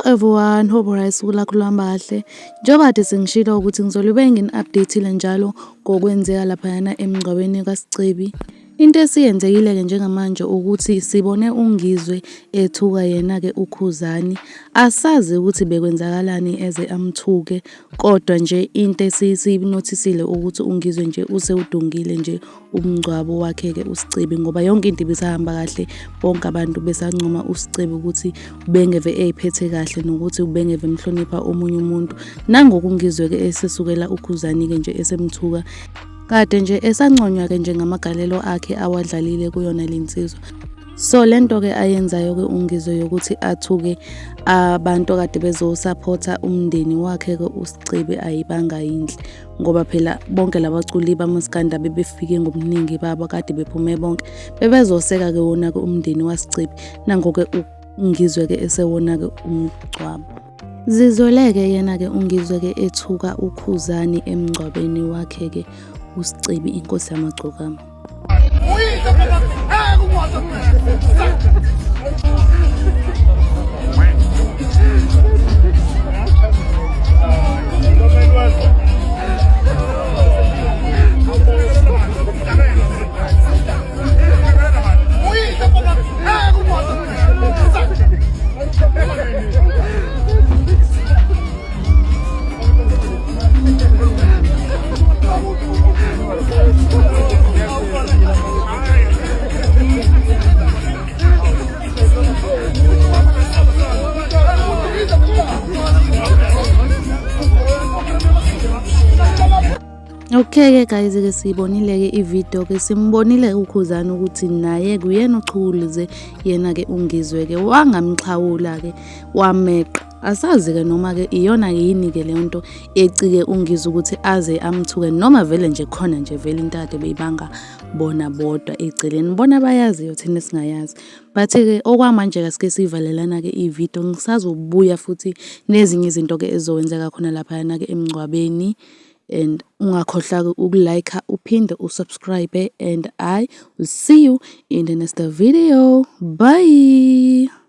everyone, hope usuku lakho luhamba kahle. Njengoba kade sengishilo ukuthi ngizolube ngini-update-ile njalo ngokwenzeka laphayana emngcwabeni kaSicebi. Into esiyenzekile-ke njengamanje ukuthi sibone uNgizwe ethuka yena-ke uKhuzani. Asazi ukuthi bekwenzakalani eze amthuke, kodwa nje into esiyinothisile ukuthi uNgizwe nje usewudungile nje umngcwabo wakhe-ke uSicebi, ngoba yonke into ibisahamba kahle. Bonke abantu besancoma uSicebi ukuthi ubengeve ey'phethe kahle nokuthi ubengeve emhlonipha omunye umuntu. Nangoku uNgizwe-ke esesukela uKhuzani-ke nje esemthuka. Kade nje esanconywa-ke nje ngamagalelo akhe awadlalile kuyona le nsizwa. So lento-ke ayenzayo-ke uNgizwe yokuthi athuke abantu kade bezosupport-a umndeni wakhe-ke uSicebi ayibanga yinhle, ngoba phela bonke labaculi bamaskanda bebefike ngobuningi babo kade bephume bonke bebezoseka-ke wona-ke umndeni waSicebi. Nangoku-ke uNgizwe-ke esewona-ke umngcwabo. Zizwele-ke yena-ke uNgizwe-ke ethuka uKhuzani emngcwabeni wakhe-ke uSicebi, inkosi yamagcokama. Okay-ke guys-ke siyibonile-ke i-video-ke, simbonile uKhuzani ukuthi naye kuyena ochukulize yena-ke uNgizwe-ke wangamxhawula-ke wameqa. Asazi-ke noma-ke iyona yini-ke leyo nto ecike uNgizwe ukuthi aze amthuke, noma vele nje khona nje vele into kade beyibanga bona bodwa eceleni, bona bayaziyo thina singayazi. But-ke okwamanje kasike siyivalelana-ke i-video, ngisazobuya futhi nezinye izinto-ke ezizokwenzeka khona laphayana-ke emngcwabeni. And ungakhohlwa ukulike, uphinde usubscribe, and I will see you in the next video. Bye.